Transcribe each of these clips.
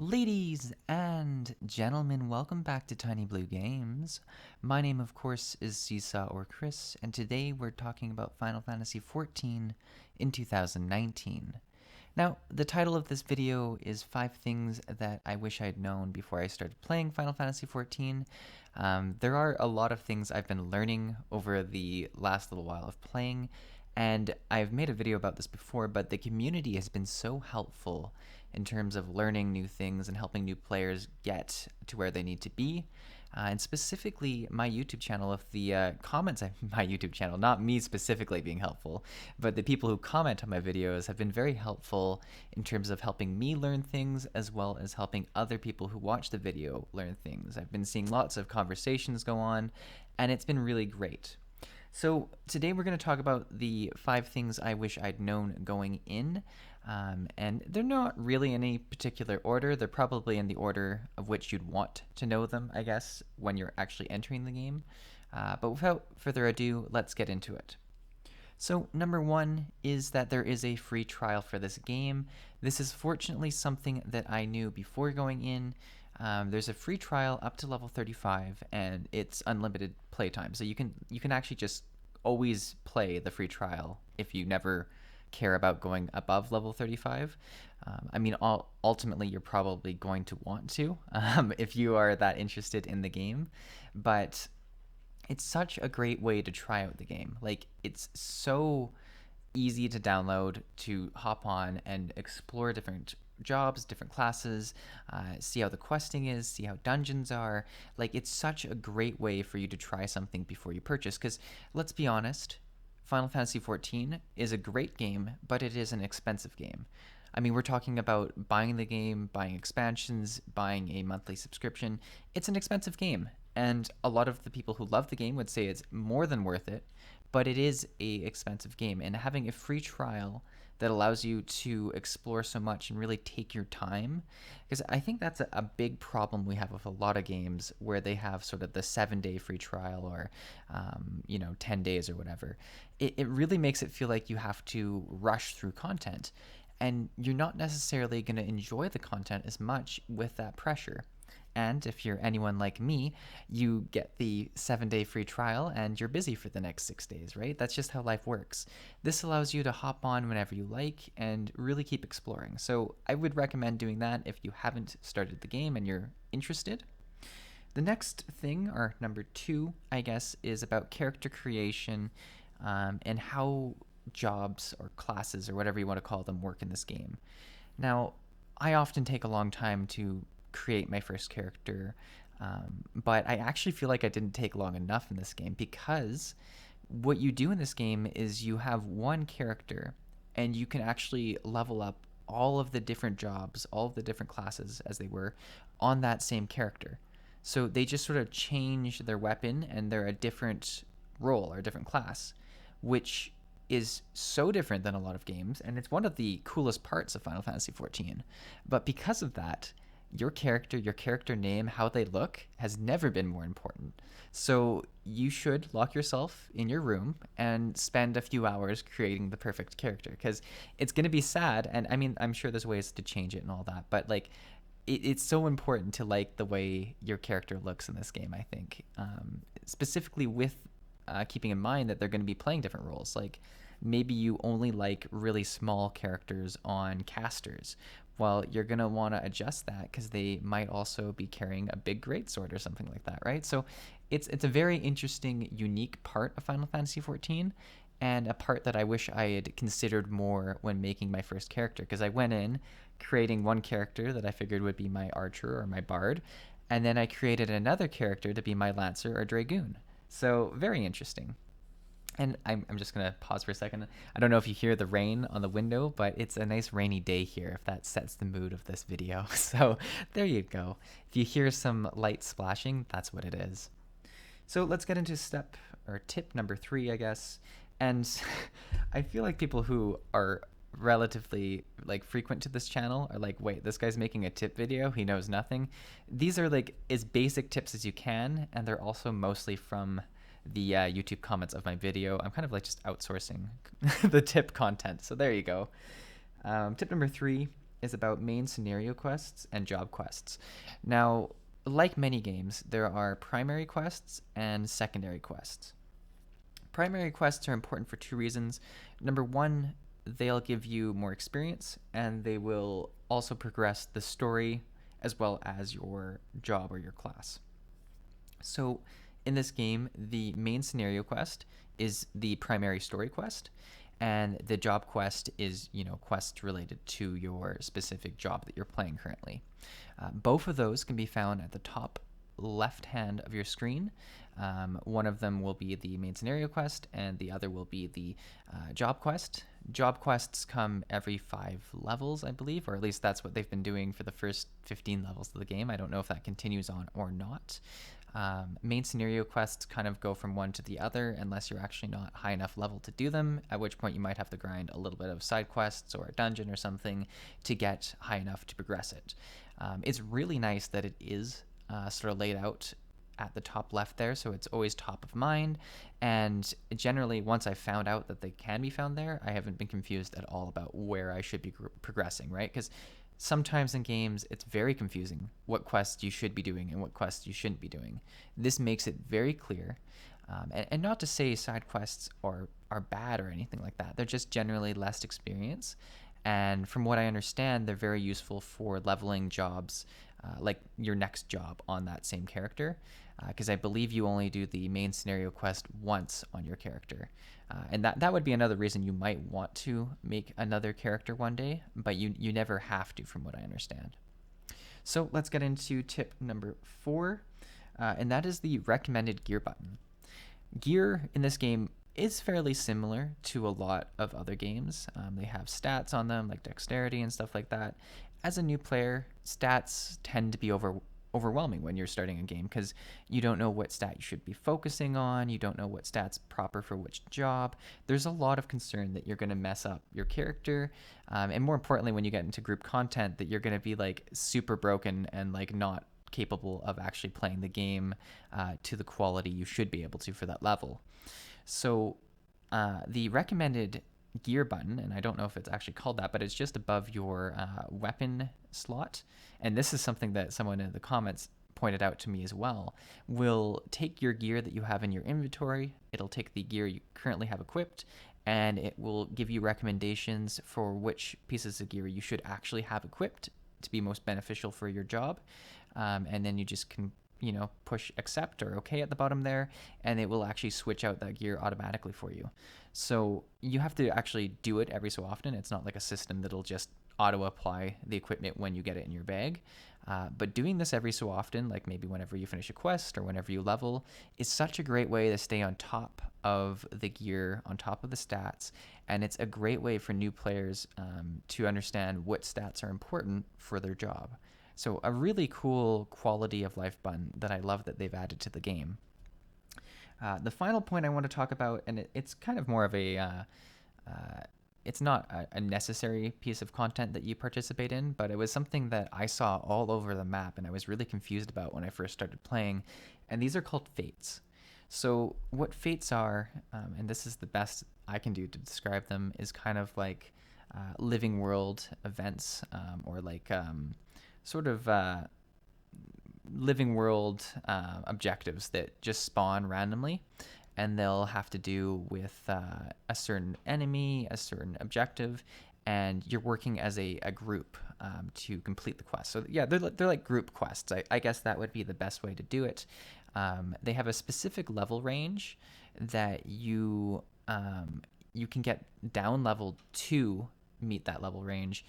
Ladies and gentlemen, welcome back to Tiny Blue Games. My name, of course, is Seesaw or Chris, and today we're talking about Final Fantasy XIV in 2019. Now, the title of this video is 5 Things That I Wish I'd Known Before I Started Playing Final Fantasy XIV. There are a lot of things I've been learning over the last little while of playing, and I've made a video about this before, but the community has been so helpful in terms of learning new things and helping new players get to where they need to be. And specifically, my YouTube channel, if the comments on my YouTube channel, not me specifically being helpful, but the people who comment on my videos have been very helpful in terms of helping me learn things as well as helping other people who watch the video learn things. I've been seeing lots of conversations go on, and it's been really great. So today we're going to talk about the 5 things I wish I'd known going in. And they're not really in any particular order. They're probably in the order of which you'd want to know them, I guess, when you're actually entering the game. But without further ado, let's get into it. So number 1 is that there is a free trial for this game. This is fortunately something that I knew before going in. There's a free trial up to level 35, and it's unlimited playtime. So you can actually just always play the free trial if you never care about going above level 35. Ultimately, you're probably going to want to if you are that interested in the game. But it's such a great way to try out the game. Like, it's so easy to download, to hop on and explore different jobs, different classes, see how the questing is, see how dungeons are. Like, it's such a great way for you to try something before you purchase, because let's be honest, Final Fantasy XIV is a great game, but it is an expensive game. I mean, we're talking about buying the game, buying expansions, buying a monthly subscription. It's an expensive game, and a lot of the people who love the game would say it's more than worth it, but it is a expensive game, and having a free trial that allows you to explore so much and really take your time, because I think that's a big problem we have with a lot of games where they have sort of the 7-day free trial or 10 days or whatever. It really makes it feel like you have to rush through content, and you're not necessarily going to enjoy the content as much with that pressure. And if you're anyone like me, you get the 7-day free trial and you're busy for the next 6 days, right? That's just how life works. This allows you to hop on whenever you like and really keep exploring. So I would recommend doing that if you haven't started the game and you're interested. The next thing, or number 2, I guess, is about character creation and how jobs or classes or whatever you want to call them work in this game. Now, I often take a long time to create my first character, but I actually feel like I didn't take long enough in this game, because what you do in this game is you have one character and you can actually level up all of the different jobs, all of the different classes as they were, on that same character. So they just sort of change their weapon and they're a different role or a different class, which is so different than a lot of games, and it's one of the coolest parts of Final Fantasy XIV. But because of that, your character name, how they look, has never been more important. So you should lock yourself in your room and spend a few hours creating the perfect character, because it's going to be sad. And I mean, I'm sure there's ways to change it and all that, but like, it's so important to like the way your character looks in this game, I think. Specifically with keeping in mind that they're going to be playing different roles. Like, maybe you only like really small characters on casters. Well, you're going to want to adjust that because they might also be carrying a big greatsword or something like that, right? So it's a very interesting, unique part of Final Fantasy XIV, and a part that I wish I had considered more when making my first character, because I went in creating one character that I figured would be my archer or my bard, and then I created another character to be my lancer or dragoon. So very interesting. And I'm just going to pause for a second. I don't know if you hear the rain on the window, but it's a nice rainy day here, if that sets the mood of this video. So there you go. If you hear some light splashing, that's what it is. So let's get into tip number 3, I guess. And I feel like people who are relatively like frequent to this channel are like, wait, this guy's making a tip video, he knows nothing. These are like as basic tips as you can, and they're also mostly from the YouTube comments of my video. I'm kind of like just outsourcing the tip content. So there you go. Tip number 3 is about main scenario quests and job quests. Now, like many games, there are primary quests and secondary quests. Primary quests are important for two reasons. Number one, they'll give you more experience, and they will also progress the story as well as your job or your class. So, in this game, the main scenario quest is the primary story quest, and the job quest is, quests related to your specific job that you're playing currently. Both of those can be found at the top left hand of your screen. One of them will be the main scenario quest, and the other will be the job quest. Job quests come every 5 levels, I believe, or at least that's what they've been doing for the first 15 levels of the game. I don't know if that continues on or not. Main scenario quests kind of go from one to the other unless you're actually not high enough level to do them, at which point you might have to grind a little bit of side quests or a dungeon or something to get high enough to progress it. It's really nice that it is sort of laid out at the top left there, so it's always top of mind. And generally, once I found out that they can be found there, I haven't been confused at all about where I should be progressing, right? Because sometimes in games, it's very confusing what quests you should be doing and what quests you shouldn't be doing. This makes it very clear. And not to say side quests are bad or anything like that. They're just generally less experience. And from what I understand, they're very useful for leveling jobs, like your next job on that same character. Because I believe you only do the main scenario quest once on your character. And that would be another reason you might want to make another character one day, but you never have to, from what I understand. So let's get into tip number 4, and that is the recommended gear button. Gear in this game is fairly similar to a lot of other games. They have stats on them, like dexterity and stuff like that. As a new player, stats tend to be overwhelming when you're starting a game because you don't know what stat you should be focusing on. You don't know what stats proper for which job. There's a lot of concern that you're going to mess up your character, and more importantly, when you get into group content, that you're going to be like super broken and like not capable of actually playing the game to the quality you should be able to for that level. So the recommended gear button, and I don't know if it's actually called that, but it's just above your weapon slot. And this is something that someone in the comments pointed out to me as well, will take your gear that you have in your inventory, it'll take the gear you currently have equipped, and it will give you recommendations for which pieces of gear you should actually have equipped to be most beneficial for your job. And then you just can push accept or okay at the bottom there, and it will actually switch out that gear automatically for you. So you have to actually do it every so often. It's not like a system that'll just auto apply the equipment when you get it in your bag. But doing this every so often, like maybe whenever you finish a quest or whenever you level, is such a great way to stay on top of the gear, on top of the stats. And it's a great way for new players to understand what stats are important for their job. So a really cool quality of life button that I love that they've added to the game. The final point I want to talk about, and it's kind of more of it's not a necessary piece of content that you participate in, but it was something that I saw all over the map and I was really confused about when I first started playing, and these are called fates. So what fates are, and this is the best I can do to describe them, is kind of like living world events, or like sort of living world objectives that just spawn randomly, and they'll have to do with a certain enemy, a certain objective, and you're working as a group to complete the quest. So yeah, they're like group quests. I guess that would be the best way to do it. They have a specific level range that you can get down level to meet that level range,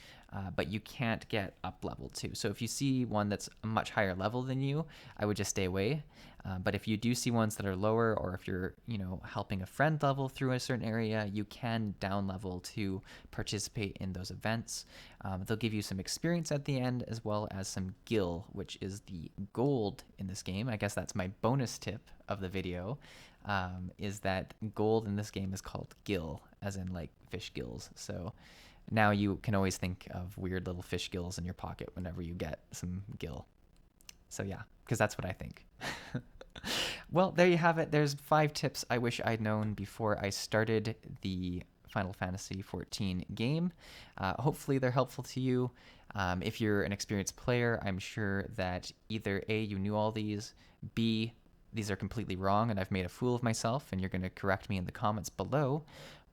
but you can't get up level to. So if you see one that's a much higher level than you, I would just stay away. But if you do see ones that are lower, or if you're helping a friend level through a certain area, you can down level to participate in those events. They'll give you some experience at the end, as well as some gil, which is the gold in this game. I guess that's my bonus tip of the video, is that gold in this game is called gil, as in like fish gills. So now you can always think of weird little fish gills in your pocket whenever you get some gil. So yeah, because that's what I think. Well, there you have it. There's 5 tips I wish I'd known before I started the Final Fantasy XIV game. Hopefully they're helpful to you. If you're an experienced player, I'm sure that either A, you knew all these, B, these are completely wrong and I've made a fool of myself and you're going to correct me in the comments below,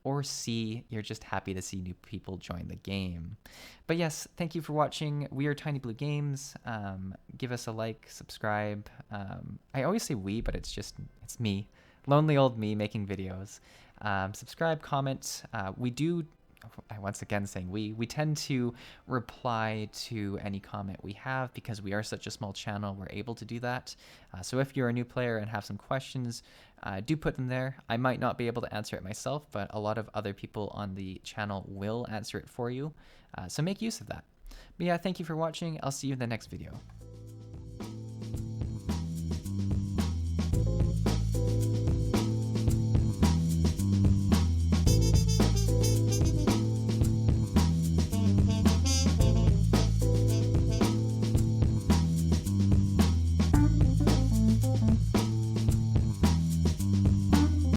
or C, you're just happy to see new people join the game. But yes, thank you for watching. We are Tiny Blue Games. Give us a like, subscribe. I always say we, but it's me. Lonely old me making videos. Subscribe, comment. We do, once again saying we tend to reply to any comment we have because we are such a small channel, we're able to do that. So if you're a new player and have some questions, do put them there. I might not be able to answer it myself, but a lot of other people on the channel will answer it for you. So make use of that. But yeah, thank you for watching. I'll see you in the next video.